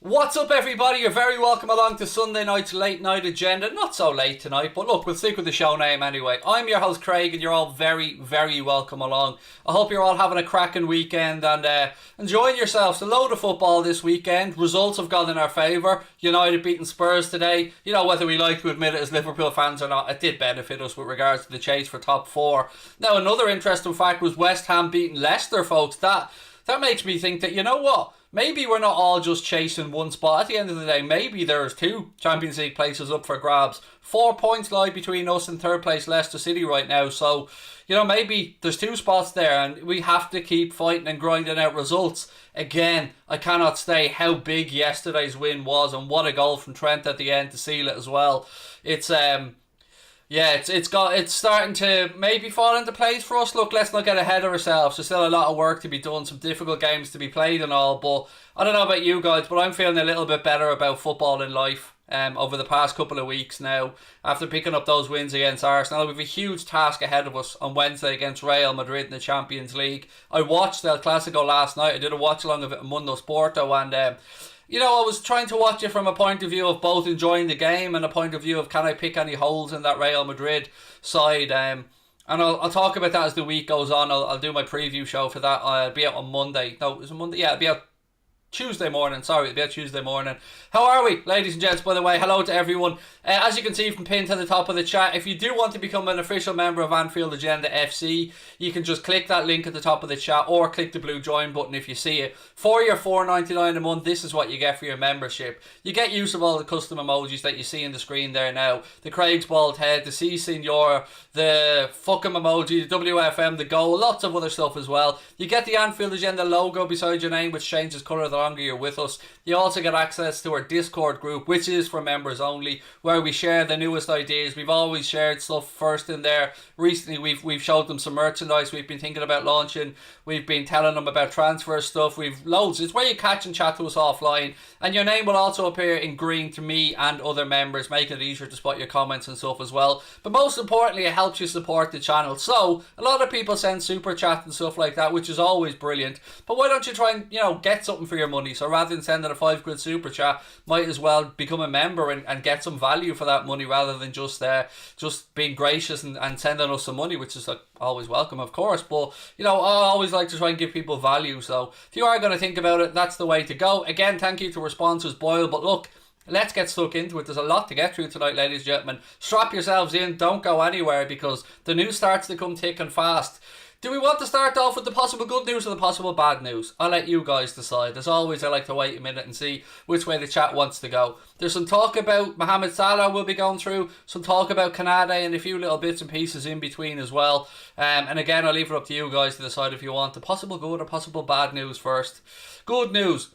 What's up, everybody? You're very welcome along to Sunday night's late night agenda. Not so late tonight, but look, we'll stick with the show name anyway. I'm your host, Craig, and you're all very, very welcome along. I hope you're all having a cracking weekend and enjoying yourselves. A load of football this weekend. Results have gone in our favour. United beating Spurs today. You know, whether we like to admit it as Liverpool fans or not, it did benefit us with regards to the chase for top four. Now, another interesting fact was West Ham beating Leicester, folks. That makes me think that, you know what? Maybe we're not all just chasing one spot. At the end of the day, maybe there's two Champions League places up for grabs. 4 points lie between us and third place Leicester City right now. So, you know, maybe there's two spots there and we have to keep fighting and grinding out results. Again, I cannot say how big yesterday's win was and what a goal from Trent at the end to seal it as well. It's starting to maybe fall into place for us. Look, let's not get ahead of ourselves. There's still a lot of work to be done, some difficult games to be played and all, but I don't know about you guys, but I'm feeling a little bit better about football in life over the past couple of weeks now. After picking up those wins against Arsenal, we have a huge task ahead of us on Wednesday against Real Madrid in the Champions League. I watched El Clasico last night. I did a watch along of it on Mundo Sporto, and you know, I was trying to watch it from a point of view of both enjoying the game and a point of view of can I pick any holes in that Real Madrid side. And I'll talk about that as the week goes on. I'll do my preview show for that. I'll be out on Monday. No, is it Monday? Yeah, it'll be out Tuesday morning. Sorry, it'll be out Tuesday morning. How are we, ladies and gents? By the way, hello to everyone. As you can see from pinned to the top of the chat, if you do want to become an official member of Anfield Agenda FC, you can just click that link at the top of the chat or click the blue join button if you see it. For your $4.99 a month, this is what you get for your membership. You get use of all the custom emojis that you see in the screen there now. The Craig's bald head, the C Senor, the fucking emoji, the WFM, the goal, lots of other stuff as well. You get the Anfield Agenda logo beside your name, which changes colour the longer you're with us. You also get access to our Discord group, which is for members only, where we share the newest ideas. We've always shared stuff first in there. Recently we've showed them some merchandise we've been thinking about launching. We've been telling them about transfer stuff. We've loads. It's where you catch and chat to us offline, and your name will also appear in green to me and other members, making it easier to spot your comments and stuff as well. But most importantly, it helps you support the channel. So a lot of people send super chat and stuff like that, which is always brilliant. But why don't you try and, you know, get something for your money? So rather than sending a £5 super chat, might as well become a member and get some value for that money rather than just being gracious and sending us some money, which is like always welcome, of course. But you know, I always like to try and give people value. So if you are going to think about it, that's the way to go. Again, thank you to our sponsors, Boyle. But look, let's get stuck into it. There's a lot to get through tonight, ladies and gentlemen. Strap yourselves in. Don't go anywhere because the news starts to come thick and fast. Do we want to start off with the possible good news or the possible bad news? I'll let you guys decide. As always, I like to wait a minute and see which way the chat wants to go. There's some talk about Mohamed Salah we'll be going through, some talk about Konate and a few little bits and pieces in between as well. And again, I'll leave it up to you guys to decide if you want the possible good or possible bad news first. Good news.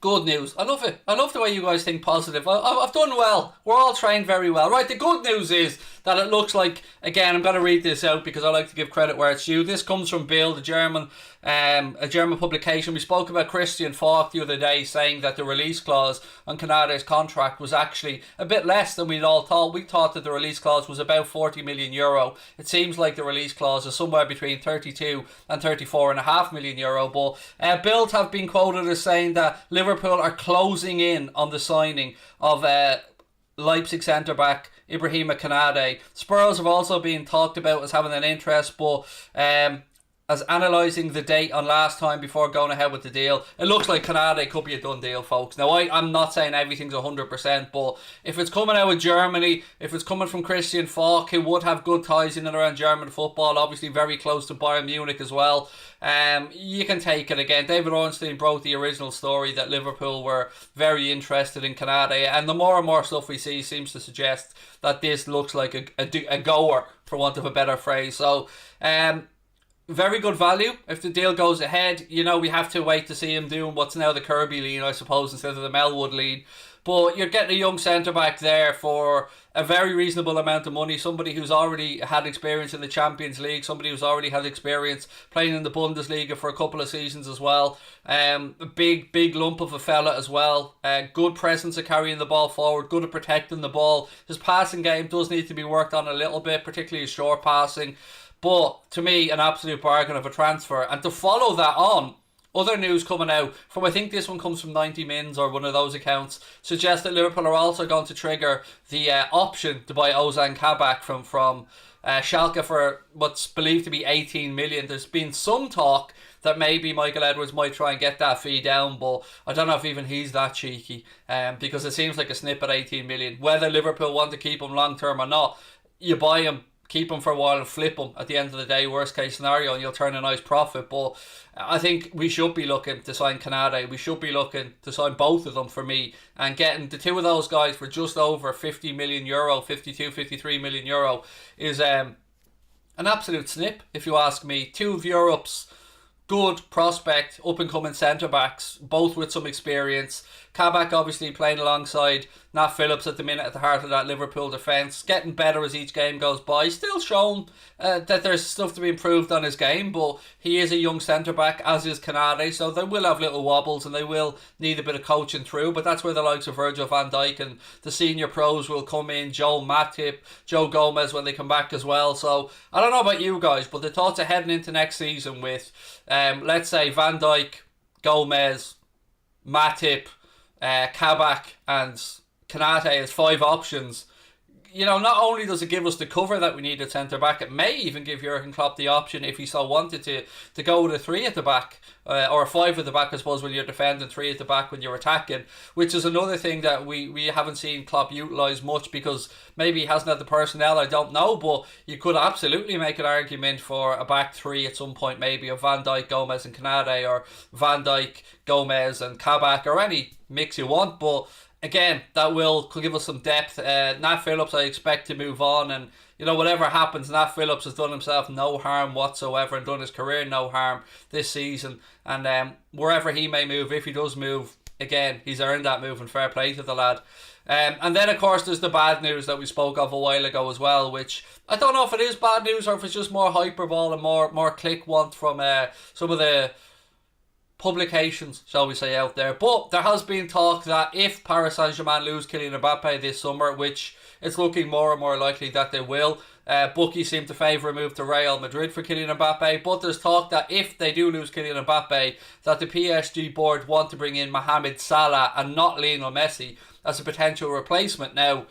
Good news. I love it. I love the way you guys think positive. I've done well. We're all trained very well. Right, the good news is that it looks like, again, I'm going to read this out because I like to give credit where it's due. This comes from Bill, the German, a German publication. We spoke about Christian Falk the other day, saying that the release clause on Kanate's contract was actually a bit less than we'd all thought. We thought that the release clause was about €40 million. It seems like the release clause is somewhere between 32 and €34.5 million. But Bild have been quoted as saying that Liverpool are closing in on the signing of Leipzig centre-back Ibrahima Konate. Spurs have also been talked about as having an interest, but as analysing the date on last time before going ahead with the deal, it looks like Konate could be a done deal, folks. Now, I'm not saying everything's 100%, but if it's coming out of Germany, if it's coming from Christian Falk, who would have good ties in and around German football, obviously very close to Bayern Munich as well, you can take it. Again, David Ornstein broke the original story that Liverpool were very interested in Konate, and the more and more stuff we see seems to suggest that this looks like a goer, for want of a better phrase. So, very good value if the deal goes ahead. You know, we have to wait to see him doing what's now the Kirby lead, I suppose, instead of the Melwood lead. But you're getting a young centre-back there for a very reasonable amount of money. Somebody who's already had experience in the Champions League. Somebody who's already had experience playing in the Bundesliga for a couple of seasons as well. A big lump of a fella as well. Good presence at carrying the ball forward. Good at protecting the ball. His passing game does need to be worked on a little bit, particularly his short passing. But to me, an absolute bargain of a transfer. And to follow that on other news coming out from, I think this one comes from 90 Mins or one of those accounts, suggests that Liverpool are also going to trigger the option to buy Ozan Kabak from Schalke for what's believed to be 18 million. There's been some talk that maybe Michael Edwards might try and get that fee down, but I don't know if even he's that cheeky, because it seems like a snip at 18 million. Whether Liverpool want to keep him long term or not, you buy him, keep him for a while and flip him at the end of the day, worst case scenario, and you'll turn a nice profit. But I think we should be looking to sign Konate. We should be looking to sign both of them for me, and getting the two of those guys for just over 50 million euro, 52, 53 million euro is an absolute snip, if you ask me. Two of Europe's good prospect, up-and-coming centre-backs, both with some experience. Kabak obviously playing alongside Nat Phillips at the minute at the heart of that Liverpool defence, getting better as each game goes by, still showing that there's stuff to be improved on his game, but he is a young centre-back, as is Konate, so they will have little wobbles and they will need a bit of coaching through, but that's where the likes of Virgil van Dijk and the senior pros will come in, Joe Matip, Joe Gomez when they come back as well. So I don't know about you guys, but the thoughts of heading into next season with let's say Van Dijk, Gomez, Matip, Kabak and Konate as 5 options. You know, not only does it give us the cover that we need at centre back, it may even give Jurgen Klopp the option, if he so wanted to go with a 3 at the back, or a 5 at the back, I suppose, when you're defending, 3 at the back when you're attacking, which is another thing that we haven't seen Klopp utilise much, because maybe he hasn't had the personnel, I don't know, but you could absolutely make an argument for a back 3 at some point, maybe of Van Dijk, Gomez and Konate, or Van Dijk, Gomez and Kabak, or any mix you want. But again, that could give us some depth. Nat Phillips, I expect to move on, and you know, whatever happens, Nat Phillips has done himself no harm whatsoever and done his career no harm this season. And wherever he may move, if he does move, again, he's earned that move, and fair play to the lad. And then, of course, there's the bad news that we spoke of a while ago as well, which I don't know if it is bad news or if it's just more hyperbole and more click want from some of the publications, shall we say, out there. But there has been talk that if Paris Saint-Germain lose Kylian Mbappe this summer, which it's looking more and more likely that they will, bookies seem to favour a move to Real Madrid for Kylian Mbappe. But there's talk that if they do lose Kylian Mbappe, that the PSG board want to bring in Mohamed Salah and not Lionel Messi as a potential replacement. Now,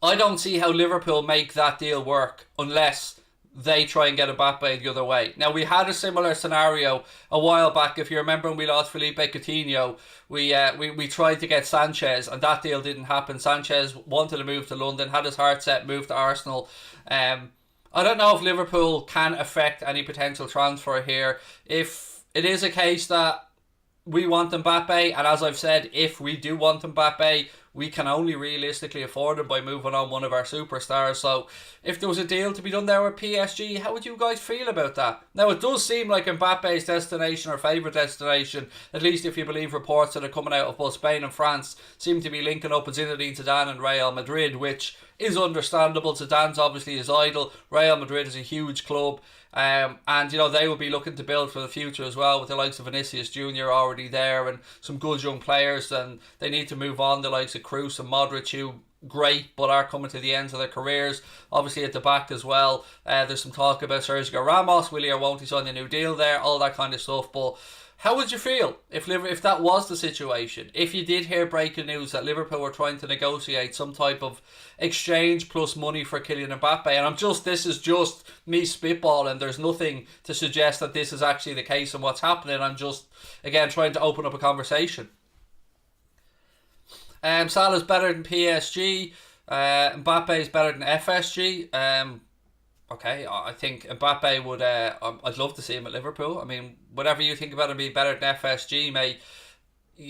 I don't see how Liverpool make that deal work unless they try and get Mbappe the other way. Now, we had a similar scenario a while back. If you remember, when we lost Felipe Coutinho, we tried to get Sanchez, and that deal didn't happen. Sanchez wanted to move to London, had his heart set, moved to Arsenal. I don't know if Liverpool can affect any potential transfer here. If it is a case that we want Mbappe, and as I've said, if we do want Mbappe, we can only realistically afford it by moving on one of our superstars. So if there was a deal to be done there with PSG, how would you guys feel about that? Now, it does seem like Mbappe's destination or favourite destination, at least if you believe reports that are coming out of both Spain and France, seem to be linking up with Zinedine Zidane and Real Madrid, which is understandable. Zidane's obviously his idol. Real Madrid is a huge club. And you know, they will be looking to build for the future as well, with the likes of Vinicius Jr. already there and some good young players, and they need to move on, the likes of Kroos and Modric, who great but are coming to the ends of their careers. Obviously at the back as well, there's some talk about Sergio Ramos, will he or won't he sign a new deal there, all that kind of stuff. But how would you feel if that was the situation? If you did hear breaking news that Liverpool were trying to negotiate some type of exchange plus money for Kylian Mbappe, and this is just me spitballing, there's nothing to suggest that this is actually the case and what's happening, I'm just, again, trying to open up a conversation. Salah's better than PSG, Mbappe is better than FSG. Okay, I think Mbappe would, I'd love to see him at Liverpool. I mean, whatever you think about him being better than FSG, mate,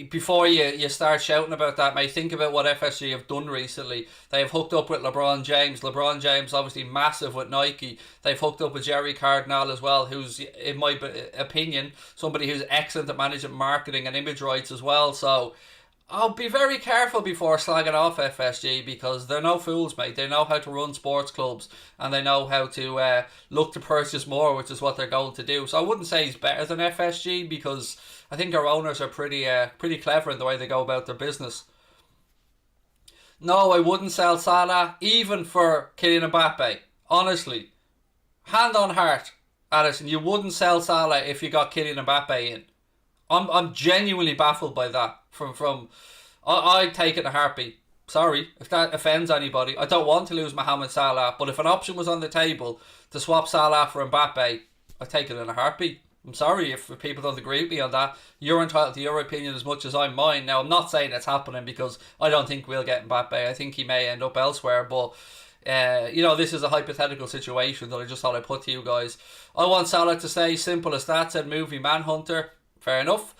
before you start shouting about that, mate, think about what FSG have done recently. They've hooked up with LeBron James. LeBron James, obviously massive with Nike. They've hooked up with Jerry Cardinal as well, who's, in my opinion, somebody who's excellent at managing marketing and image rights as well. So I'll be very careful before slagging off FSG, because they're no fools, mate. They know how to run sports clubs, and they know how to look to purchase more, which is what they're going to do. So I wouldn't say he's better than FSG, because I think our owners are pretty clever in the way they go about their business. No, I wouldn't sell Salah, even for Kylian Mbappe. Honestly, hand on heart, Addison, you wouldn't sell Salah if you got Kylian Mbappe in. I'm genuinely baffled by that. I'd take it in a heartbeat. Sorry if that offends anybody. I don't want to lose Mohamed Salah, but if an option was on the table to swap Salah for Mbappe, I'd take it in a heartbeat. I'm sorry if people don't agree with me on that. You're entitled to your opinion as much as I'm mine. Now, I'm not saying it's happening because I don't think we'll get Mbappe. I think he may end up elsewhere, but this is a hypothetical situation that I just thought I'd put to you guys. I want Salah to stay, simple as that, said Movie Manhunter. Fair enough.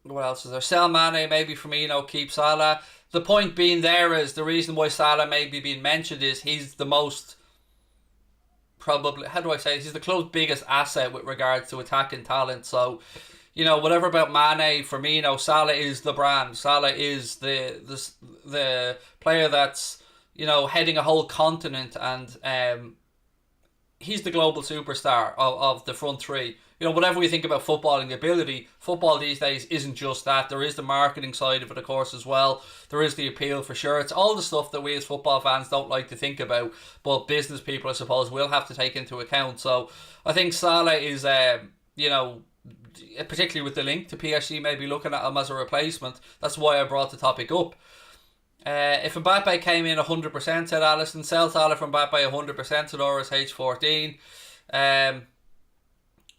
What else is there? Sell Mane, maybe Firmino, keep Salah. The point being there is the reason why Salah may be being mentioned is he's the most, probably, how do I say it? He's the club's biggest asset with regards to attacking talent. So, whatever about Mane, Firmino, Salah is the brand. Salah is the player that's, heading a whole continent, and he's the global superstar of the front three. Whatever we think about footballing ability, football these days isn't just that. There is the marketing side of it, of course, as well. There is the appeal for sure. It's all the stuff that we as football fans don't like to think about, but business people, I suppose, will have to take into account. So I think Salah is, particularly with the link to PSG, maybe looking at him as a replacement. That's why I brought the topic up. If Mbappe came in 100%, said Allison, sell Salah from Mbappe 100%, to Doris H14.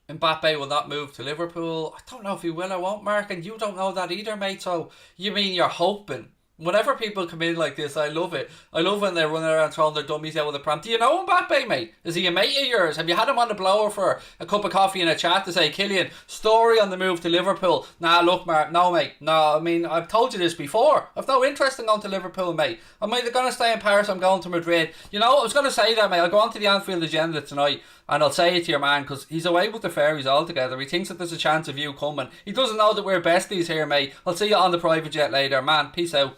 Mbappe will not move to Liverpool. I don't know if he will or won't, Mark, and you don't know that either, mate. So you mean you're hoping? Whenever people come in like this, I love it. I love when they're running around throwing their dummies out with a pram. Do you know Mbappe, mate? Is he a mate of yours? Have you had him on the blower for a cup of coffee and a chat to say, Kylian, story on the move to Liverpool? Nah, look, Mark, no, mate. No, I mean, I've told you this before. I've no interest in going to Liverpool, mate. I'm either going to stay in Paris or I'm going to Madrid. You know, I was going to say that, mate. I'll go on to the Anfield agenda tonight and I'll say it to your man because he's away with the fairies altogether. He thinks that there's a chance of you coming. He doesn't know that we're besties here, mate. I'll see you on the private jet later, man. Peace out.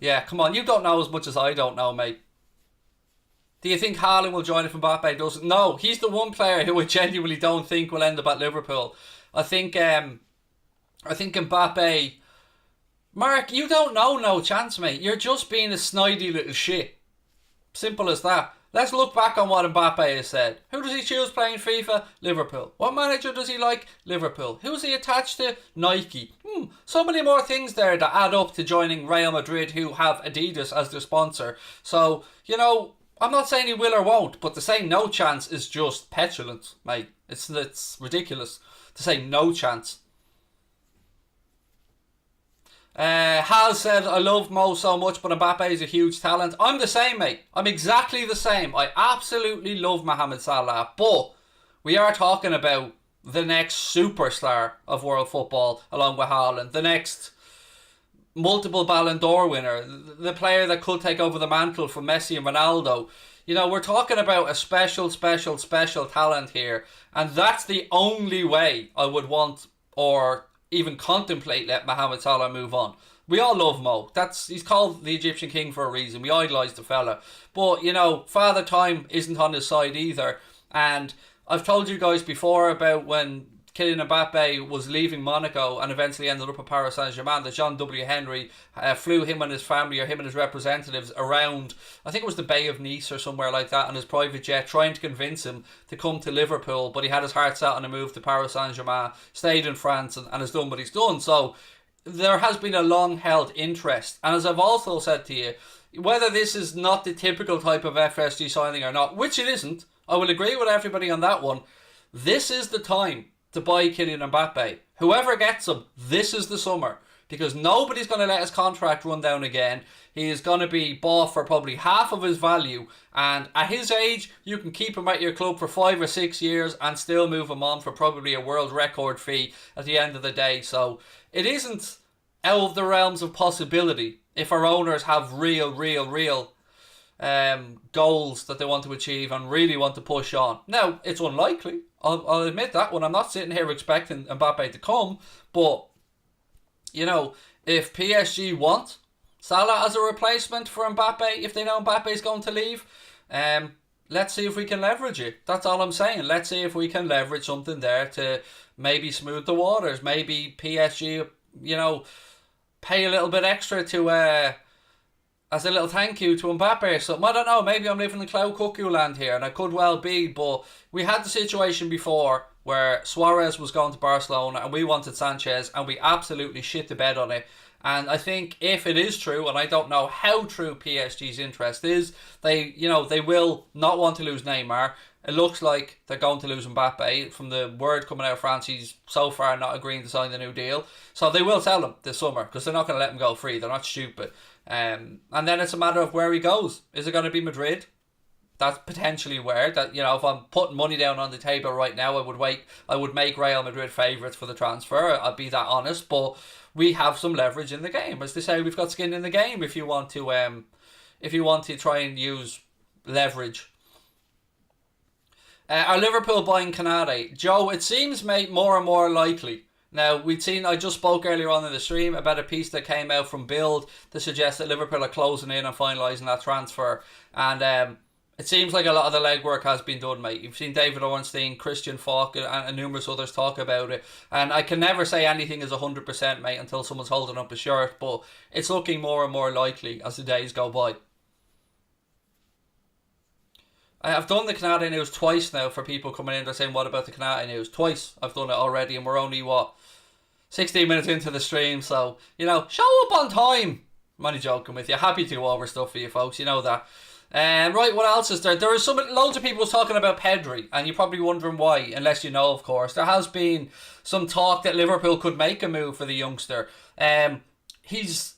Yeah, come on, you don't know as much as I don't know, mate. Do you think Haaland will join if Mbappe doesn't? No, he's the one player who I genuinely don't think will end up at Liverpool. I think Mbappe... Mark, you don't know no chance, mate. You're just being a snidey little shit. Simple as that. Let's look back on what Mbappe has said. Who does he choose playing FIFA? Liverpool. What manager does he like? Liverpool. Who's he attached to? Nike. So many more things there that add up to joining Real Madrid, who have Adidas as their sponsor. So, I'm not saying he will or won't, but to say no chance is just petulant, mate. It's ridiculous to say no chance. Hal said, I love Mo so much, but Mbappe is a huge talent. I'm the same, mate. I'm exactly the same. I absolutely love Mohamed Salah, but we are talking about the next superstar of world football, along with Haaland, the next multiple Ballon d'Or winner, the player that could take over the mantle from Messi and Ronaldo. We're talking about a special talent here, and that's the only way I would want or even contemplate let Mohamed Salah move on. We all love Mo. He's called the Egyptian king for a reason. We idolise the fella. But, Father Time isn't on his side either. And I've told you guys before about when Kylian Mbappe was leaving Monaco and eventually ended up at Paris Saint-Germain, that John W. Henry flew him and his family, or him and his representatives, around, I think it was the Bay of Nice or somewhere like that, on his private jet, trying to convince him to come to Liverpool, but he had his heart set on a move to Paris Saint-Germain, stayed in France and has done what he's done. So there has been a long-held interest. And as I've also said to you, whether this is not the typical type of FSG signing or not, which it isn't, I will agree with everybody on that one, this is the time to buy Kylian Mbappe. Whoever gets him, this is the summer, because nobody's going to let his contract run down again. He is going to be bought for probably half of his value, and at his age, you can keep him at your club for 5 or 6 years and still move him on for probably a world record fee at the end of the day. So it isn't out of the realms of possibility if our owners have real goals that they want to achieve and really want to push on. Now, it's unlikely. I'll admit that one. I'm not sitting here expecting Mbappe to come, but if PSG want Salah as a replacement for Mbappe, if they know Mbappe is going to leave, let's see if we can leverage it. That's all I'm saying. Let's see if we can leverage something there to maybe smooth the waters. Maybe PSG, pay a little bit extra to as a little thank you to Mbappe or something. I don't know, maybe I'm living in cloud cuckoo land here, and I could well be, but we had the situation before where Suarez was going to Barcelona and we wanted Sanchez, and we absolutely shit the bed on it. And I think if it is true, and I don't know how true PSG's interest is, they will not want to lose Neymar. It looks like they're going to lose Mbappe. From the word coming out of France, he's so far not agreeing to sign the new deal. So they will sell him this summer because they're not going to let him go free. They're not stupid. And then it's a matter of where he goes. Is it going to be Madrid? That's potentially where that, if I'm putting money down on the table right now, I would make Real Madrid favourites for the transfer. I'd be that honest, but we have some leverage in the game. As they say, we've got skin in the game if you want to try and use leverage. Are Liverpool buying Konate? Joe, it seems, mate, more and more likely. Now, I just spoke earlier on in the stream about a piece that came out from Build to suggest that Liverpool are closing in on finalising that transfer. And it seems like a lot of the legwork has been done, mate. You've seen David Ornstein, Christian Falk, and numerous others talk about it. And I can never say anything is 100%, mate, until someone's holding up a shirt. But it's looking more and more likely as the days go by. I've done the Konate news twice now for people coming in. They're saying, what about the Konate news? Twice I've done it already, and we're only, 16 minutes into the stream. So, show up on time. I'm only joking with you. Happy to go over stuff for you folks. You know that. Right, what else is there? There is loads of people talking about Pedri, and you're probably wondering why, unless you know, of course. There has been some talk that Liverpool could make a move for the youngster. He's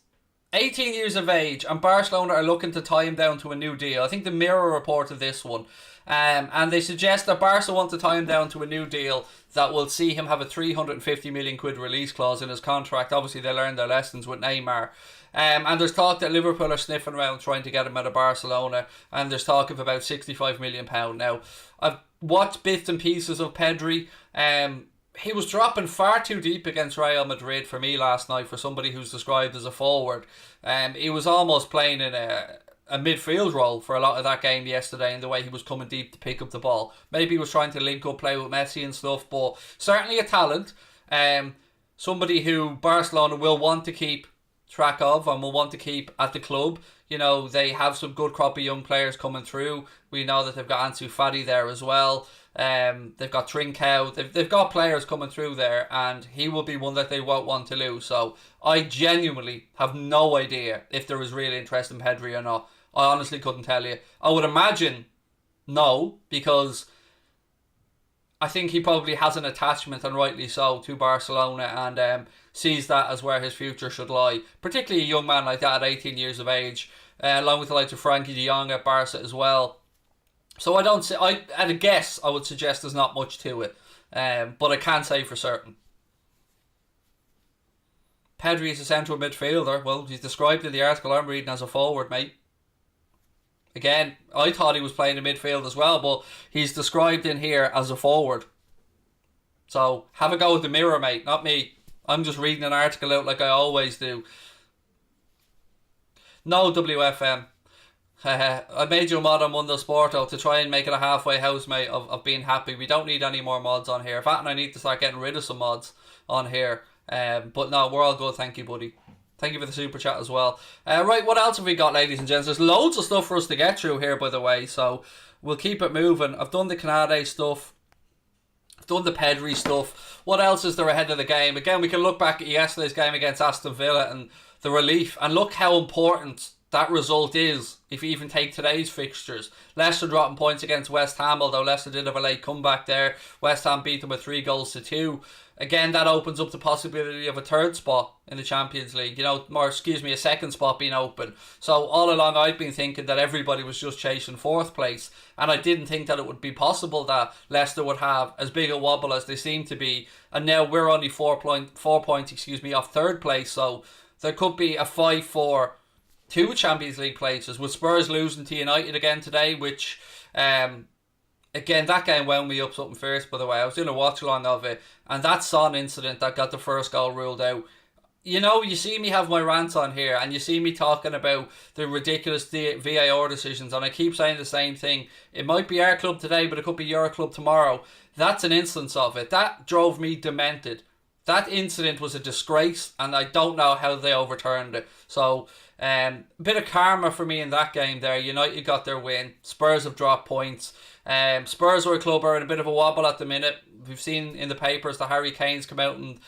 18 years of age, and Barcelona are looking to tie him down to a new deal. I think the Mirror reported this one. And they suggest that Barca want to tie him down to a new deal that will see him have a 350 million quid release clause in his contract. Obviously, they learned their lessons with Neymar. And there's talk that Liverpool are sniffing around trying to get him out of Barcelona, and there's talk of about £65 million. Now, I've watched bits and pieces of Pedri. He was dropping far too deep against Real Madrid for me last night for somebody who's described as a forward. He was almost playing in a midfield role for a lot of that game yesterday in the way he was coming deep to pick up the ball. Maybe he was trying to link up play with Messi and stuff, but certainly a talent. Somebody who Barcelona will want to keep track of and will want to keep at the club. They have some good crop of young players coming through. We know that they've got Ansu Fati there as well. They've got Trincao. They've got players coming through there, and he will be one that they won't want to lose. So I genuinely have no idea if there is real interest in Pedri or not. I honestly couldn't tell you. I would imagine no, because I think he probably has an attachment, and rightly so, to Barcelona, and sees that as where his future should lie. Particularly a young man like that at 18 years of age, along with the likes of Frankie de Jong at Barca as well. So at a guess, I would suggest there's not much to it. But I can't say for certain. Pedri is a central midfielder. Well, he's described in the article I'm reading as a forward, mate. Again, I thought he was playing in midfield as well, but he's described in here as a forward. So have a go with the Mirror, mate, not me. I'm just reading an article out like I always do. No WFM. I made you a mod on Mundo Sporto to try and make it a halfway house, mate, of being happy. We don't need any more mods on here. In fact, I need to start getting rid of some mods on here. But no, we're all good. Thank you, buddy. Thank you for the super chat as well. Right, what else have we got, ladies and gents? There's loads of stuff for us to get through here, by the way, so we'll keep it moving. I've done the Konate stuff. I've done the Pedri stuff. What else is there ahead of the game? Again, we can look back at yesterday's game against Aston Villa and the relief, and look how important that result is if you even take today's fixtures. Leicester dropping points against West Ham, although Leicester did have a late comeback there. West Ham beat them with 3-2. Again, that opens up the possibility of a third spot in the Champions League, a second spot being open. So all along I've been thinking that everybody was just chasing fourth place, and I didn't think that it would be possible that Leicester would have as big a wobble as they seem to be, and now we're only 4 points off third place, so there could be a fight for 2 Champions League places, with Spurs losing to United again today, which again, that game wound me up something fierce, by the way. I was doing a watch along of it, and that Son incident that got the first goal ruled out. You see me have my rants on here, and you see me talking about the ridiculous VAR decisions, and I keep saying the same thing. It might be our club today, but it could be your club tomorrow. That's an instance of it. That drove me demented. That incident was a disgrace, and I don't know how they overturned it. So, a bit of karma for me in that game there. United got their win. Spurs have dropped points. Spurs or a club are in a bit of a wobble at the minute. We've seen in the papers that Harry Kane's come out and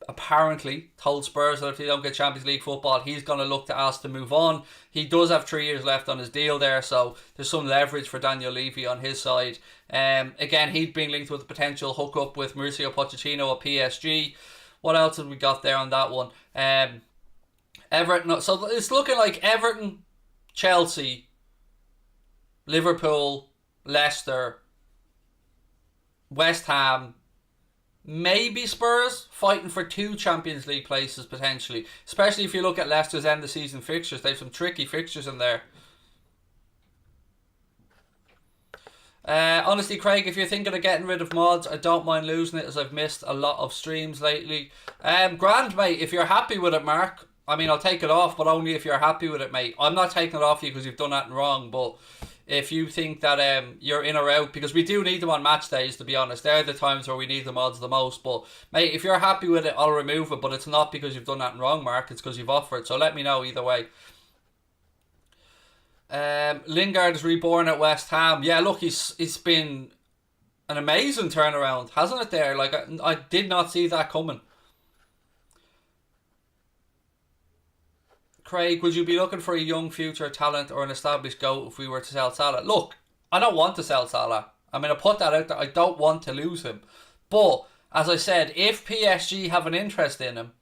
apparently told Spurs that if they don't get Champions League football, he's going to look to ask to move on. He does have 3 years left on his deal there, so there's some leverage for Daniel Levy on his side. Again, he'd been linked with a potential hookup with Mauricio Pochettino at PSG. What else have we got there on that one? Everton. So it's looking like Everton, Chelsea, Liverpool, Leicester, West Ham, maybe Spurs fighting for 2 Champions League places potentially. Especially if you look at Leicester's end of season fixtures. They have some tricky fixtures in there. Honestly, Craig, if you're thinking of getting rid of mods, I don't mind losing it as I've missed a lot of streams lately. Grand, mate, if you're happy with it, Mark, I mean, I'll take it off, but only if you're happy with it, mate. I'm not taking it off you because you've done nothing wrong, but if you think that you're in or out, because we do need them on match days, to be honest. They're the times where we need the mods the most. But, mate, if you're happy with it, I'll remove it, but it's not because you've done nothing wrong, Mark. It's because you've offered. So let me know either way. Lingard is reborn at West Ham. Yeah, look, it's been an amazing turnaround, hasn't it there? Like, I did not see that coming. Craig, would you be looking for a young future talent or an established GOAT if we were to sell Salah? Look, I don't want to sell Salah. I mean, I put that out there. I don't want to lose him. But, as I said, if PSG have an interest in him,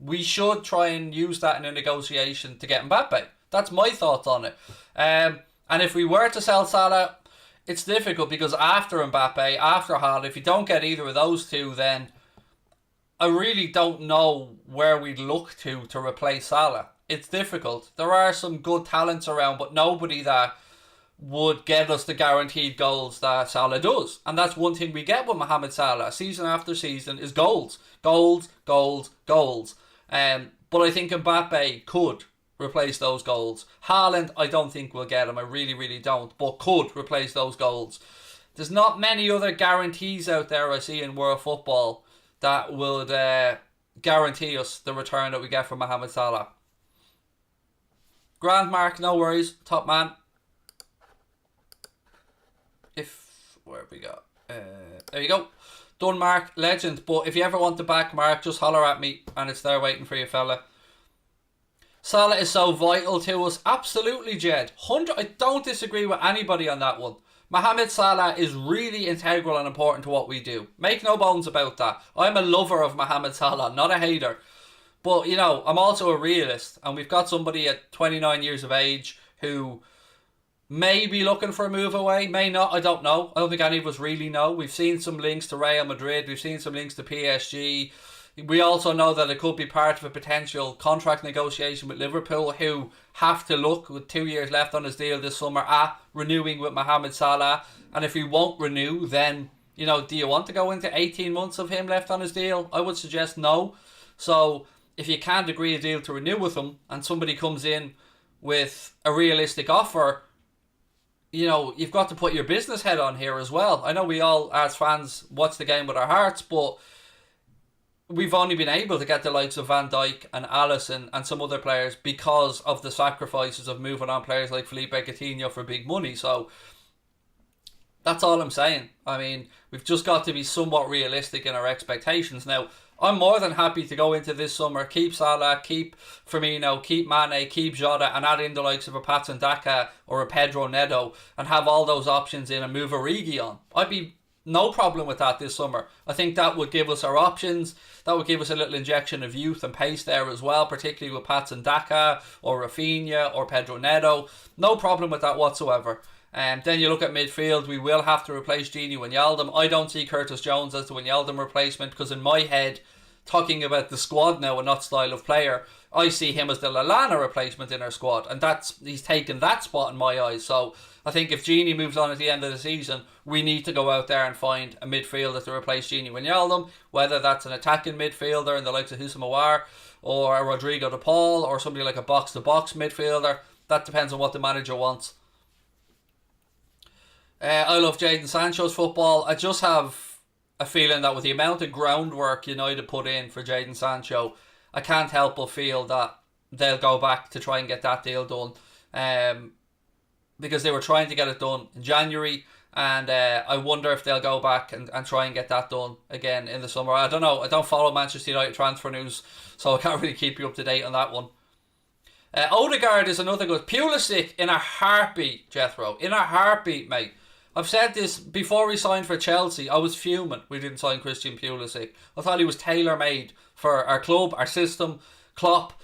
we should try and use that in a negotiation to get Mbappe. That's my thoughts on it. And if we were to sell Salah, it's difficult because after Mbappe, after Haaland, if you don't get either of those two, then I really don't know where we'd look to replace Salah. It's difficult. There are some good talents around, but nobody that would get us the guaranteed goals that Salah does. And that's one thing we get with Mohamed Salah, season after season, is goals. Goals, goals, goals. But I think Mbappe could replace those goals. Haaland, I don't think we'll get him. I really, really don't. But could replace those goals. There's not many other guarantees out there I see in world football that would guarantee us the return that we get from Mohamed Salah. Grand Mark, no worries. Top man. Where have we got? There you go. Done, Mark. Legend. But if you ever want the back, Mark, just holler at me and it's there waiting for you, fella. Salah is so vital to us. Absolutely, Jed. I don't disagree with anybody on that one. Mohamed Salah is really integral and important to what we do. Make no bones about that. I'm a lover of Mohamed Salah, not a hater. But, I'm also a realist. And we've got somebody at 29 years of age who may be looking for a move away, may not, I don't know. I don't think any of us really know. We've seen some links to Real Madrid. We've seen some links to PSG. We also know that it could be part of a potential contract negotiation with Liverpool, who have to look, with 2 years left on his deal this summer, at renewing with Mohamed Salah. And if he won't renew, then, do you want to go into 18 months of him left on his deal? I would suggest no. So if you can't agree a deal to renew with him and somebody comes in with a realistic offer, you've got to put your business head on here as well. I know we all, as fans, watch the game with our hearts, but we've only been able to get the likes of Van Dijk and Alisson and some other players because of the sacrifices of moving on players like Felipe Coutinho for big money. So that's all I'm saying. I mean, we've just got to be somewhat realistic in our expectations. Now, I'm more than happy to go into this summer, keep Salah, keep Firmino, keep Mane, keep Jota, and add in the likes of a Patson Daka or a Pedro Neto and have all those options in and move Origi on. I'd be no problem with that this summer. I think that would give us our options. That would give us a little injection of youth and pace there as well, particularly with Patson Daka or Rafinha or Pedro Neto. No problem with that whatsoever. And then you look at midfield, we will have to replace Gini Wijnaldum. I don't see Curtis Jones as the Wijnaldum replacement because in my head, talking about the squad now and not style of player, I see him as the Lallana replacement in our squad, and he's taken that spot in my eyes. So I think if Gini moves on at the end of the season, we need to go out there and find a midfielder to replace Gini Wijnaldum, whether that's an attacking midfielder in the likes of Houssem Aouar or a Rodrigo de Paul or somebody like a box-to-box midfielder. That depends on what the manager wants. I love Jadon Sancho's football. I just have a feeling that with the amount of groundwork United put in for Jadon Sancho, I can't help but feel that they'll go back to try and get that deal done. Because they were trying to get it done in January, and I wonder if they'll go back and try and get that done again in the summer. I don't know. I don't follow Manchester United transfer news, so I can't really keep you up to date on that one. Odegaard is another good. Pulisic in a heartbeat, Jethro. In a heartbeat, mate. I've said this before we signed for Chelsea. I was fuming we didn't sign Christian Pulisic. I thought he was tailor-made for our club, our system, Klopp,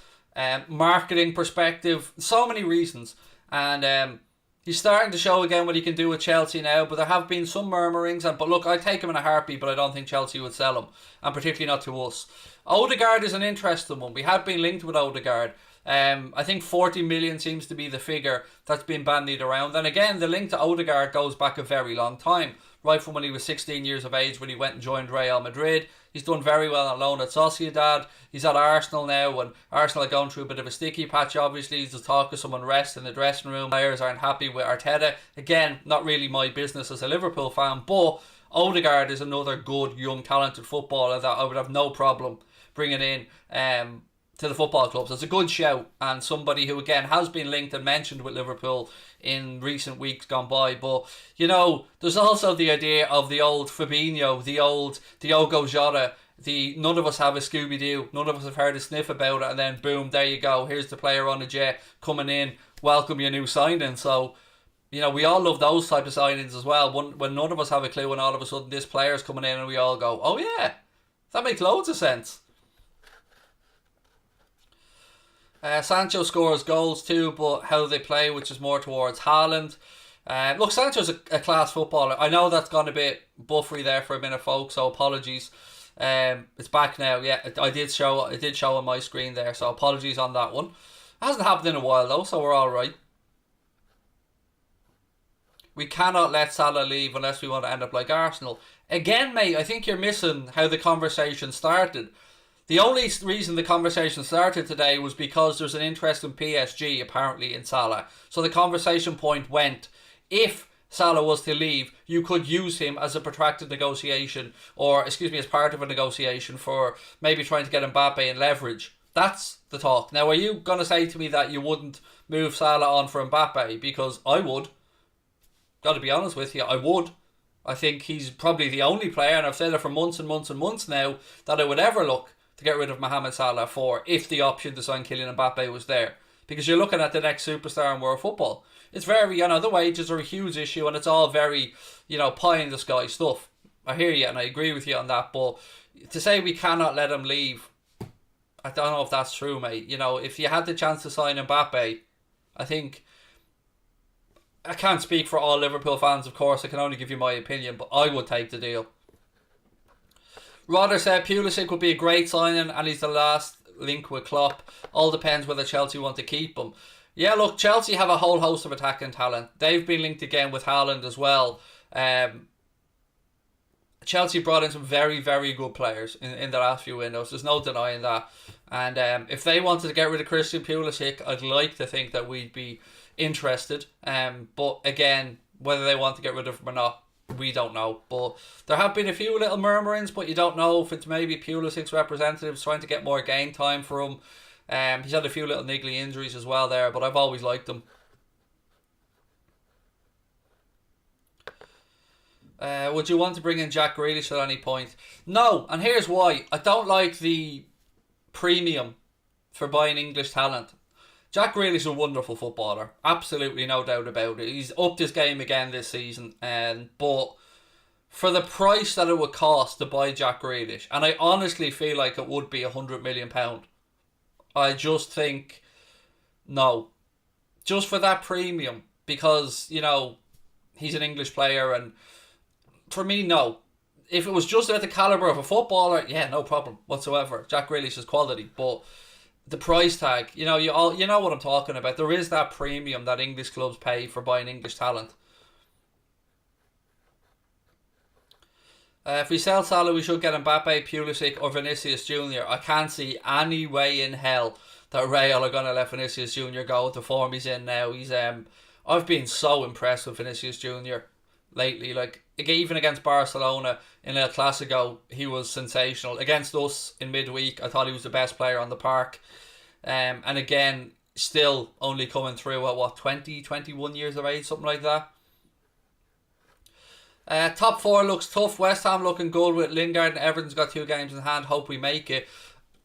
marketing perspective, so many reasons. And he's starting to show again what he can do with Chelsea now, but there have been some murmurings. But look, I'd take him in a heartbeat, but I don't think Chelsea would sell him, and particularly not to us. Odegaard is an interesting one. We have been linked with Odegaard. I think 40 million seems to be the figure that's been bandied around. And again, the link to Odegaard goes back a very long time, right from when he was 16 years of age when he went and joined Real Madrid. He's done very well on loan at Sociedad. He's at Arsenal now, when Arsenal are going through a bit of a sticky patch. Obviously, there's talk of some unrest in the dressing room. Players aren't happy with Arteta. Again, not really my business as a Liverpool fan, but Odegaard is another good, young, talented footballer that I would have no problem bringing in to the football clubs. It's a good shout, and somebody who again has been linked and mentioned with Liverpool in recent weeks gone by. But there's also the idea of the old Fabinho, the old Diogo Jota, none of us have a Scooby-Doo, none of us have heard a sniff about it, and then boom, there you go, here's the player on a jet coming in, welcome your new signing. So we all love those type of signings as well, when none of us have a clue, and all of a sudden this player's coming in and we all go, oh yeah, that makes loads of sense. Sancho scores goals too, but how they play, which is more towards Haaland. Look, Sancho's a class footballer. I know that's gone a bit buffery there for a minute, folks, so apologies. It's back now. Yeah, it did show on my screen there, so apologies on that one. It hasn't happened in a while though, so we're all right. We cannot let Salah leave unless we want to end up like Arsenal. Again, mate, I think you're missing how the conversation started. The only reason the conversation started today was because there's an interest in PSG, apparently, in Salah. So the conversation point went, if Salah was to leave, you could use him as a protracted negotiation, as part of a negotiation for maybe trying to get Mbappe and leverage. That's the talk. Now, are you going to say to me that you wouldn't move Salah on for Mbappe? Because I would. Got to be honest with you, I would. I think he's probably the only player, and I've said it for months and months and months now, that I would ever look to get rid of Mohamed Salah for, if the option to sign Kylian Mbappe was there. Because you're looking at the next superstar in world football. It's very, the wages are a huge issue, and it's all very, pie in the sky stuff. I hear you and I agree with you on that, but to say we cannot let him leave, I don't know if that's true, mate. If you had the chance to sign Mbappe, I think, I can't speak for all Liverpool fans, of course, I can only give you my opinion, but I would take the deal. Rodder said Pulisic would be a great signing, and he's the last link with Klopp. All depends whether Chelsea want to keep him. Yeah, look, Chelsea have a whole host of attacking talent. They've been linked again with Haaland as well. Chelsea brought in some very, very good players in the last few windows. There's no denying that. And if they wanted to get rid of Christian Pulisic, I'd like to think that we'd be interested. But again, whether they want to get rid of him or not, we don't know. But there have been a few little murmurings, but you don't know if it's maybe Pulisic's representatives trying to get more game time for him. He's had a few little niggly injuries as well there, but I've always liked him. Would you want to bring in Jack Grealish at any point? No, and here's why. I don't like the premium for buying English talent. Jack Grealish is a wonderful footballer. Absolutely no doubt about it. He's upped his game again this season. But for the price that it would cost to buy Jack Grealish, and I honestly feel like it would be £100 million, I just think, no. Just for that premium. Because, he's an English player, and for me, no. If it was just at the calibre of a footballer, yeah, no problem whatsoever. Jack Grealish is quality, but the price tag, you know what I'm talking about. There is that premium that English clubs pay for buying English talent. If we sell Salah, we should get Mbappe, Pulisic or Vinicius Jr. I can't see any way in hell that Real are going to let Vinicius Jr. go with the form he's in now. I've been so impressed with Vinicius Jr. lately. Like even against Barcelona in El Clasico, he was sensational. Against us in midweek, I thought he was the best player on the park. And again, still only coming through at what, 20, 21 years of age, something like that. Top four looks tough. West Ham looking good with Lingard, and Everton's got 2 games in hand. Hope we make it.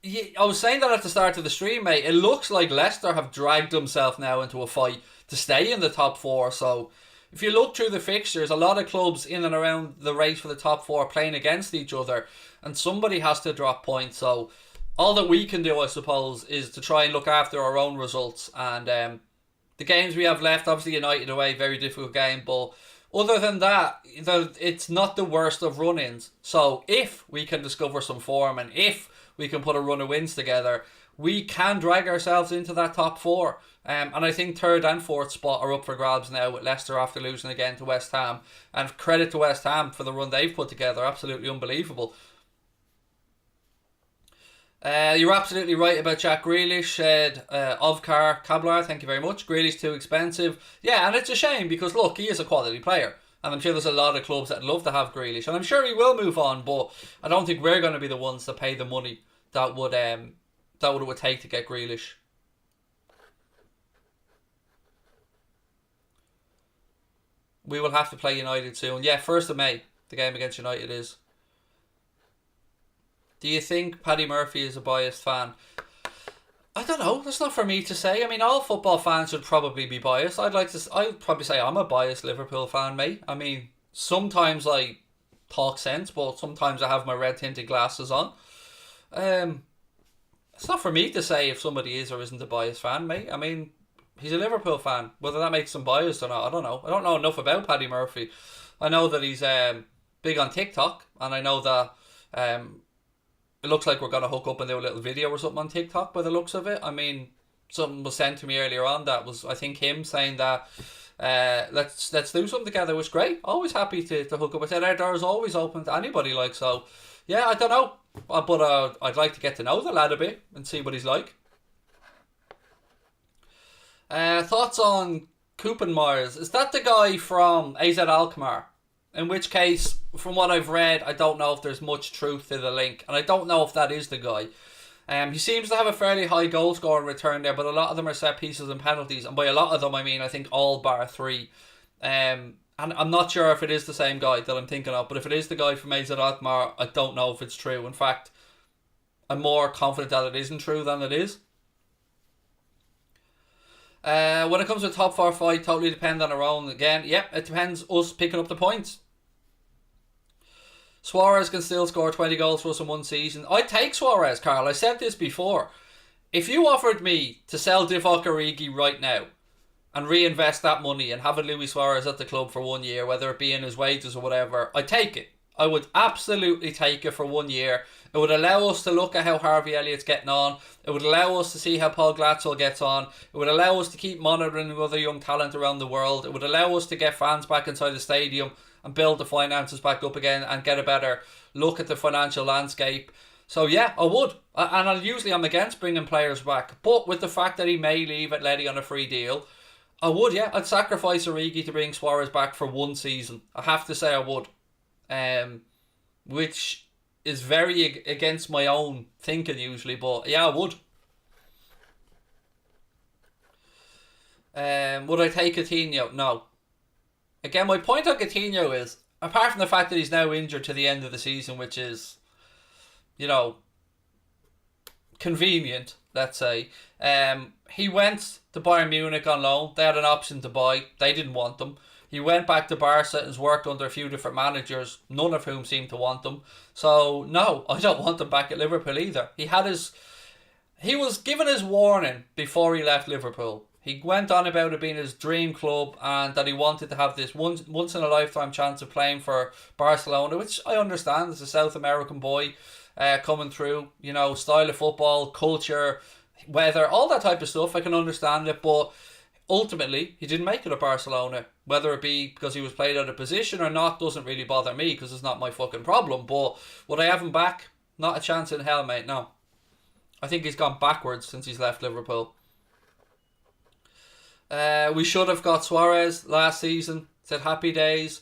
Yeah, I was saying that at the start of the stream, mate. It looks like Leicester have dragged themselves now into a fight to stay in the top 4. So if you look through the fixtures, a lot of clubs in and around the race for the top 4 playing against each other, and somebody has to drop points. So all that we can do, I suppose, is to try and look after our own results. And the games we have left, obviously United away, very difficult game, but other than that, it's not the worst of run-ins. So if we can discover some form, and if we can put a run of wins together, we can drag ourselves into that top 4. And I think 3rd and 4th spot are up for grabs now, with Leicester after losing again to West Ham. And credit to West Ham for the run they've put together. Absolutely unbelievable. You're absolutely right about Jack Grealish, said Ovkar Kablar, thank you very much. Grealish too expensive. Yeah, and it's a shame because look, he is a quality player, and I'm sure there's a lot of clubs that'd love to have Grealish, and I'm sure he will move on, but I don't think we're going to be the ones that pay the money that would it would take to get Grealish. We will have to play United soon. Yeah, 1st of May, the game against United is. Do you think Paddy Murphy is a biased fan? I don't know. That's not for me to say. I mean, all football fans should probably be biased. I'd probably say I'm a biased Liverpool fan, mate. I mean, sometimes I talk sense, but sometimes I have my red tinted glasses on. It's not for me to say if somebody is or isn't a biased fan, mate. I mean, he's a Liverpool fan. Whether that makes him biased or not, I don't know. I don't know enough about Paddy Murphy. I know that he's big on TikTok, and I know that it looks like we're going to hook up and do a little video or something on TikTok by the looks of it. I mean, something was sent to me earlier on that was, I think, him saying that let's do something together, which is great. Always happy to hook up. I said our door is always open to anybody, like, so yeah, I don't know, but I'd like to get to know the lad a bit and see what he's like. Thoughts on Koopmeiners? Is that the guy from AZ Alkmaar? In which case, from what I've read, I don't know if there's much truth to the link, and I don't know if that is the guy. He seems to have a fairly high goal scoring return there, but a lot of them are set pieces and penalties, and by a lot of them I mean I think all bar 3. And I'm not sure if it is the same guy that I'm thinking of, but if it is the guy from AZ Alkmaar, I don't know if it's true. In fact, I'm more confident that it isn't true than it is. When it comes to a top 4 fight, totally depend on our own. Again, yep, it depends us picking up the points. Suarez can still score 20 goals for us in one season. I'd take Suarez, Carl. I said this before. If you offered me to sell Divock Origi right now and reinvest that money and have a Luis Suarez at the club for 1 year, whether it be in his wages or whatever, I'd take it. I would absolutely take it for 1 year. It would allow us to look at how Harvey Elliott's getting on. It would allow us to see how Paul Glatzel gets on. It would allow us to keep monitoring other young talent around the world. It would allow us to get fans back inside the stadium and build the finances back up again and get a better look at the financial landscape. So yeah, I would. And usually I'm against bringing players back. But with the fact that he may leave Atleti on a free deal, I would, yeah. I'd sacrifice Origi to bring Suarez back for one season. I have to say I would. Which is very against my own thinking usually, but yeah, I would. Would I take Coutinho? No. Again, my point on Coutinho is, apart from the fact that he's now injured to the end of the season, which is, you know, convenient, let's say. He went to Bayern Munich on loan. They had an option to buy. They didn't want them. He went back to Barca and has worked under a few different managers, none of whom seemed to want them. So, no, I don't want him back at Liverpool either. He was given his warning before he left Liverpool. He went on about it being his dream club and that he wanted to have this once in a lifetime chance of playing for Barcelona, which I understand as a South American boy coming through, you know, style of football, culture, weather, all that type of stuff. I can understand it, but ultimately he didn't make it at Barcelona. Whether it be because he was played out of position or not doesn't really bother me because it's not my fucking problem. But would I have him back? Not a chance in hell, mate, no. I think he's gone backwards since he's left Liverpool. We should have got Suarez last season. Said happy days.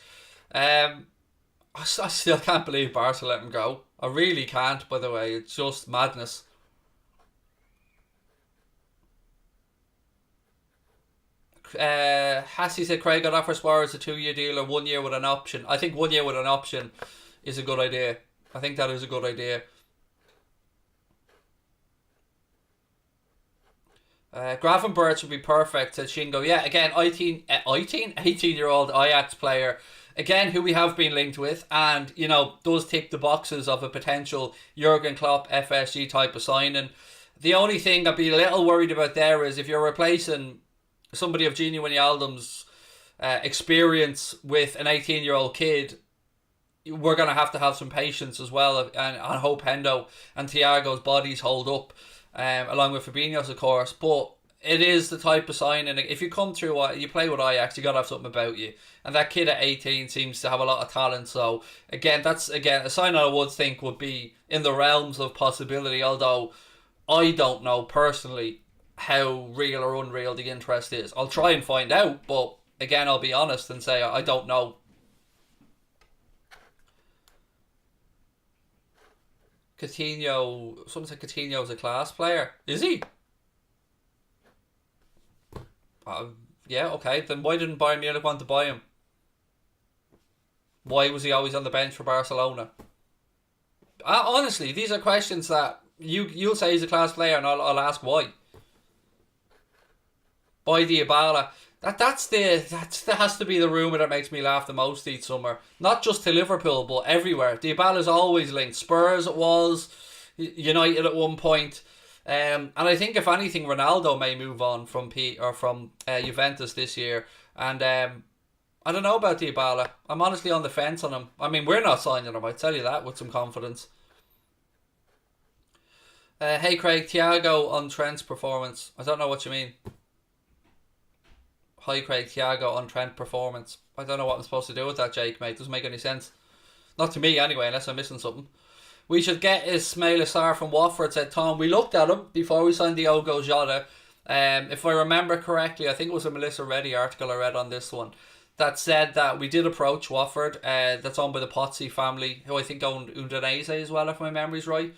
Um, I still can't believe Barca let him go. I really can't. By the way, it's just madness. Hassie said Craig got offer Suarez a 2 year deal or 1 year with an option. I think 1 year with an option is a good idea. I think that is a good idea. Gravenberch would be perfect, said Shingo. Yeah, again, 18-year-old Ajax player, again, who we have been linked with, and, does tick the boxes of a potential Jurgen Klopp FSG type of signing. The only thing I'd be a little worried about there is if you're replacing somebody of Gini Wijnaldum's experience with an 18-year-old kid, we're going to have some patience as well, and hope Hendo and Thiago's bodies hold up, along with Fabinho's, of course. But it is the type of signing. If you come through, you play with Ajax, you got to have something about you. And that kid at 18 seems to have a lot of talent. So, again, that's a sign I would think would be in the realms of possibility, although I don't know personally how real or unreal the interest is. I'll try and find out, but again, I'll be honest and say I don't know. Coutinho, someone said Coutinho's a class player. Is he? Uh, yeah, okay. Then why didn't Bayern Munich want to buy him? Why was he always on the bench for Barcelona? Honestly, these are questions that you'll say he's a class player, and I'll ask why. By Dybala. That has to be the rumour that makes me laugh the most each summer. Not just to Liverpool, but everywhere. Dybala's always linked. Spurs it was, United at one point. And I think if anything, Ronaldo may move on from Juventus this year. And I don't know about Dybala. I'm honestly on the fence on him. I mean, we're not signing him, I tell you that with some confidence. Hey Craig, Thiago on Trent's performance. I don't know what you mean. Hi Craig, Thiago on Trent performance. I don't know what I'm supposed to do with that, Jake, mate. Doesn't make any sense. Not to me anyway, unless I'm missing something. We should get Ismail Assar from Watford, said Tom. We looked at him before we signed Diogo Jota. If I remember correctly, I think it was a Melissa Reddy article I read on this one that said that we did approach Watford. That's owned by the Pozzi family, who I think owned Udinese as well, if my memory's right.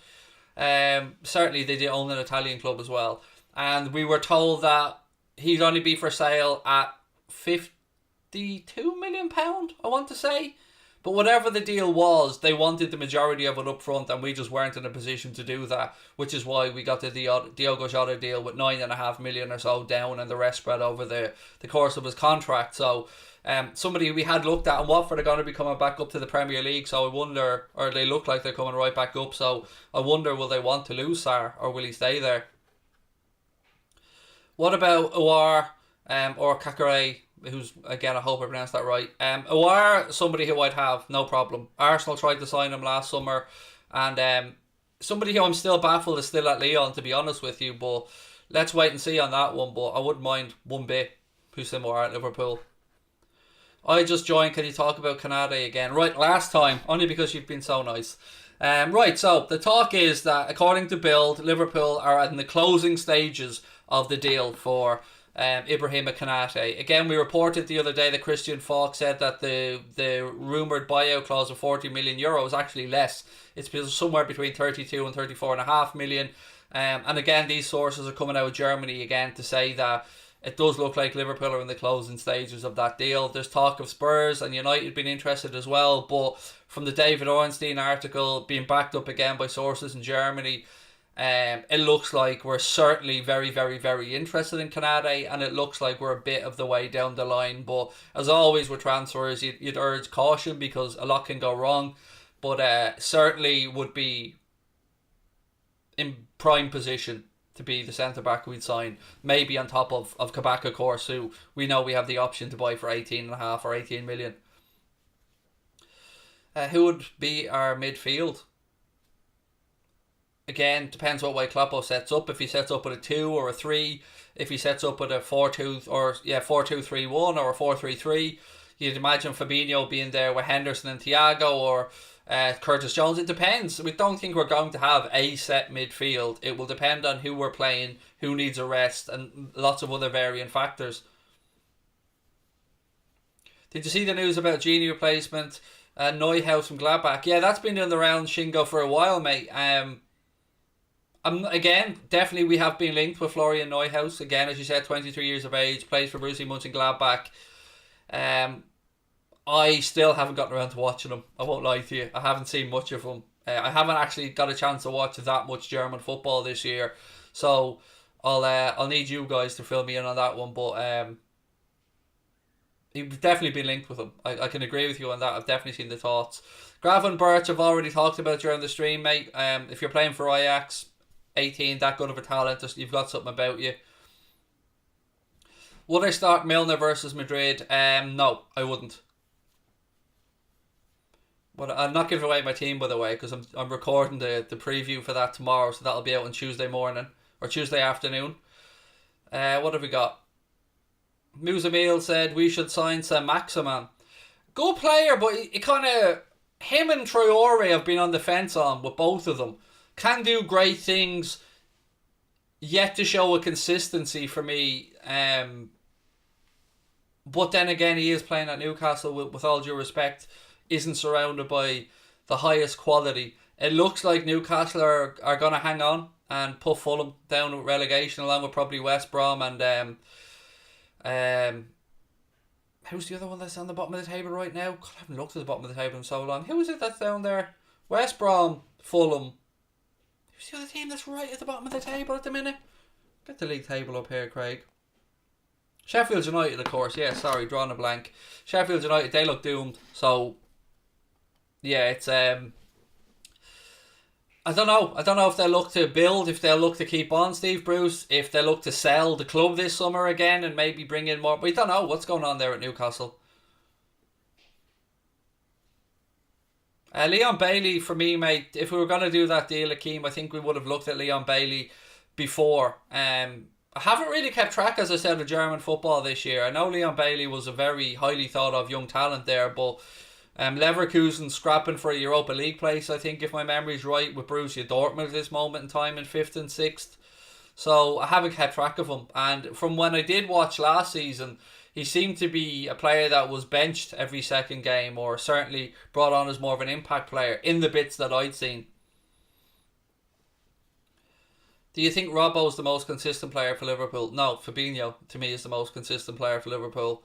Certainly they did own an Italian club as well. And we were told that he'd only be for sale at £52 million, I want to say. But whatever the deal was, they wanted the majority of it up front, and we just weren't in a position to do that, which is why we got the Diogo Jota deal with £9.5 million or so down, and the rest spread over the course of his contract. So somebody we had looked at, and Watford are going to be coming back up to the Premier League, so I wonder, or they look like they're coming right back up, so I wonder, will they want to lose Sarr, or will he stay there? What about Awar or Kakare, who's, again, I hope I pronounced that right. Awar, somebody who I'd have, no problem. Arsenal tried to sign him last summer, and somebody who I'm still baffled is still at Lyon, to be honest with you, but let's wait and see on that one, but I wouldn't mind one bit Houssem Awar at Liverpool. I just joined, can you talk about Konate again? Right, last time, only because you've been so nice. Right, so the talk is that according to Bild, Liverpool are in the closing stages of the deal for Ibrahima Konate. Again, we reported the other day that Christian Falk said that the rumoured buyout clause of €40 million is actually less. It's somewhere between 32 and 34.5 million. And again, these sources are coming out of Germany again to say that it does look like Liverpool are in the closing stages of that deal. There's talk of Spurs and United being interested as well, but from the David Ornstein article being backed up again by sources in Germany, it looks like we're certainly very, very, very interested in Konate, and it looks like we're a bit of the way down the line. But as always with transfers, you'd urge caution because a lot can go wrong, but certainly would be in prime position to be the centre-back we'd sign, maybe on top of Kabak, of course, who we know we have the option to buy for 18.5 or 18 million. Who would be our midfield? Again, depends what way Kloppo sets up. If he sets up with a 2 or a 3, if he sets up with a 4-2 or 4-2-3-1 or a 4-3-3, you'd imagine Fabinho being there with Henderson and Thiago, or Curtis Jones. It depends. We don't think we're going to have a set midfield. It will depend on who we're playing, who needs a rest, and lots of other varying factors. Did you see the news about Genie replacement Neuhaus from Gladbach? Yeah, that's been doing the round, Shingo, for a while, mate. Again, definitely we have been linked with Florian Neuhaus. Again, as you said, 23 years of age, plays for Borussia Mönchengladbach. I still haven't gotten around to watching him. I won't lie to you. I haven't seen much of him. I haven't actually got a chance to watch that much German football this year. So I'll need you guys to fill me in on that one. But he's definitely been linked with him. I can agree with you on that. I've definitely seen the thoughts. Gravenberch I've already talked about during the stream, mate. If you're playing for Ajax, 18, that good of a talent, you've got something about you. Would I start Milner versus Madrid? No, I wouldn't. But I'll not give away my team, by the way, because I'm recording the preview for that tomorrow, so that'll be out on Tuesday morning or Tuesday afternoon. What have we got? Muzamil said we should sign Saint-Maximin. Good player, but it kind of, him and Traore have been on the fence on with both of them. Can do great things, yet to show a consistency for me. But then again, he is playing at Newcastle with all due respect. Isn't surrounded by the highest quality. It looks like Newcastle are going to hang on and put Fulham down with relegation, along with probably West Brom and who's the other one that's on the bottom of the table right now? God, I haven't looked at the bottom of the table in so long. Who is it that's down there? West Brom, Fulham. Who's the other team that's right at the bottom of the table at the minute? Get the league table up here, Craig. Sheffield United, of course. Yeah, sorry, drawing a blank. Sheffield United, they look doomed. So yeah, it's I don't know. I don't know if they look to build, if they'll look to keep on Steve Bruce, if they look to sell the club this summer again and maybe bring in more. We don't know what's going on there at Newcastle. Leon Bailey, for me, mate, if we were going to do that deal, Akeem, I think we would have looked at Leon Bailey before. I haven't really kept track, as I said, of German football this year. I know Leon Bailey was a very highly thought of young talent there, but Leverkusen scrapping for a Europa League place, I think, if my memory's right, with Borussia Dortmund at this moment in time in 5th and 6th. So I haven't kept track of him. And from when I did watch last season, he seemed to be a player that was benched every second game, or certainly brought on as more of an impact player in the bits that I'd seen. Do you think Robbo's the most consistent player for Liverpool? No, Fabinho, to me, is the most consistent player for Liverpool.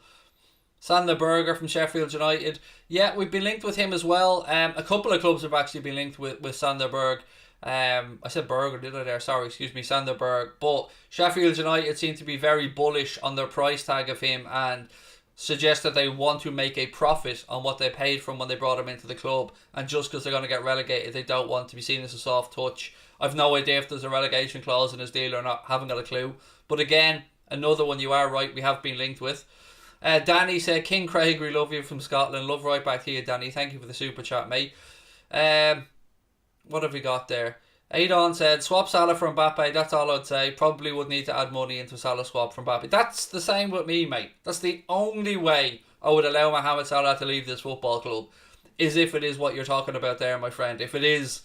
Sander Berger from Sheffield United. Yeah, we've been linked with him as well. A couple of clubs have actually been linked with Sander Berg. I said Berger, did I there? Sorry, excuse me, Sander Berg. But Sheffield United seem to be very bullish on their price tag of him and suggest that they want to make a profit on what they paid for him when they brought him into the club. And just because they're going to get relegated, they don't want to be seen as a soft touch. I've no idea if there's a relegation clause in his deal or not. Haven't got a clue. But again, another one, you are right, we have been linked with. Danny said, King Craig, we love you from Scotland. Love right back to you, Danny. Thank you for the super chat, mate. What have we got there? Adon said, swap Salah for Mbappe. That's all I'd say. Probably would need to add money into Salah swap for Mbappe. That's the same with me, mate. That's the only way I would allow Mohamed Salah to leave this football club, is if it is what you're talking about there, my friend. If it is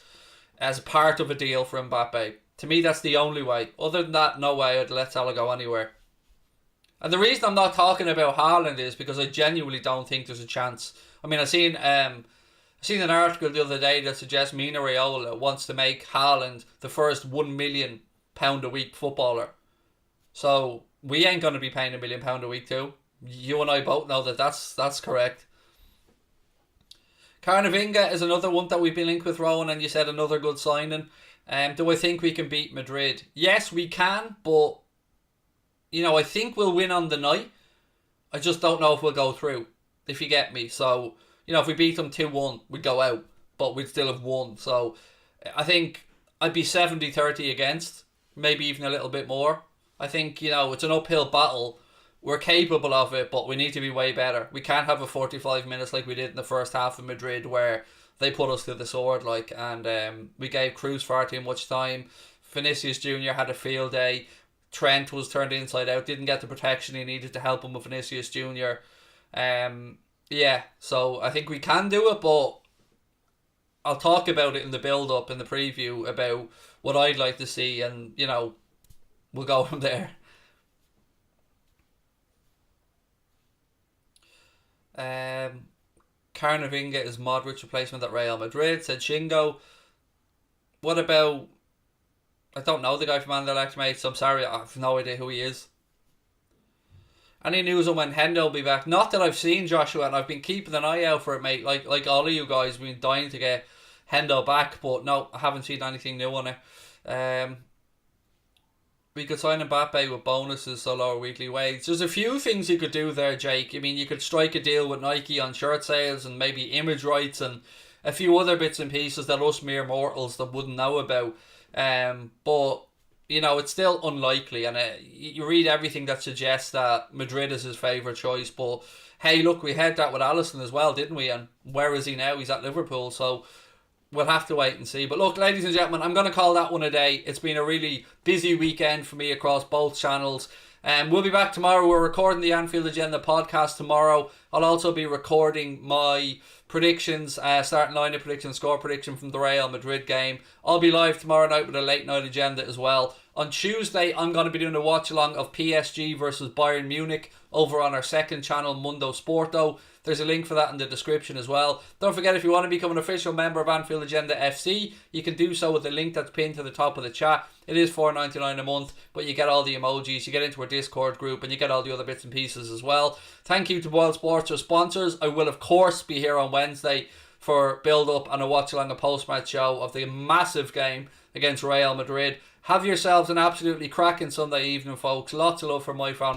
as part of a deal for Mbappe. To me, that's the only way. Other than that, no way I'd let Salah go anywhere. And the reason I'm not talking about Haaland is because I genuinely don't think there's a chance. I mean, I've seen an article the other day that suggests Mino Raiola wants to make Haaland the first £1 million a week footballer. So we ain't going to be paying £1 million a week too. You and I both know that that's correct. Carnavinga is another one that we've been linked with, Rowan, and you said another good signing. Do I think we can beat Madrid? Yes, we can, but I think we'll win on the night. I just don't know if we'll go through, if you get me. So, if we beat them 2-1, we'd go out, but we'd still have won. So, I think I'd be 70-30 against, maybe even a little bit more. I think, it's an uphill battle. We're capable of it, but we need to be way better. We can't have a 45 minutes like we did in the first half of Madrid, where they put us to the sword, and we gave Cruz far too much time. Vinicius Jr. had a field day. Trent was turned inside out, didn't get the protection he needed to help him with Vinicius Jr. So I think we can do it, but I'll talk about it in the build-up, in the preview, about what I'd like to see, and, we'll go from there. Carnavinga is Modric replacement at Real Madrid, said Shingo. What about... I don't know the guy from Anderlecht, mate, so I'm sorry, I have no idea who he is. Any news on when Hendo will be back? Not that I've seen, Joshua, and I've been keeping an eye out for it, mate. Like all of you guys, been dying to get Hendo back, but no, I haven't seen anything new on it. We could sign Mbappe with bonuses, so lower weekly wage. There's a few things you could do there, Jake. I mean, you could strike a deal with Nike on shirt sales and maybe image rights and a few other bits and pieces that us mere mortals that wouldn't know about. But you know, it's still unlikely, and you read everything that suggests that Madrid is his favourite choice. But hey, look, we had that with Alisson as well, didn't we? And where is he now? He's at Liverpool, so we'll have to wait and see. But look, ladies and gentlemen, I'm going to call that one a day. It's been a really busy weekend for me across both channels. We'll be back tomorrow. We're recording the Anfield Agenda podcast tomorrow. I'll also be recording my predictions, starting lineup prediction, score prediction from the Real Madrid game. I'll be live tomorrow night with a late night agenda as well. On Tuesday, I'm going to be doing a watch along of PSG versus Bayern Munich over on our second channel, Mundo Sporto. There's a link for that in the description as well. Don't forget, if you want to become an official member of Anfield Agenda FC, you can do so with the link that's pinned to the top of the chat. It is $4.99 a month, but you get all the emojis, you get into our Discord group, and you get all the other bits and pieces as well. Thank you to Boyle Sports, our sponsors. I will, of course, be here on Wednesday for build-up and a watch-along, a post-match show of the massive game against Real Madrid. Have yourselves an absolutely cracking Sunday evening, folks. Lots of love from my family.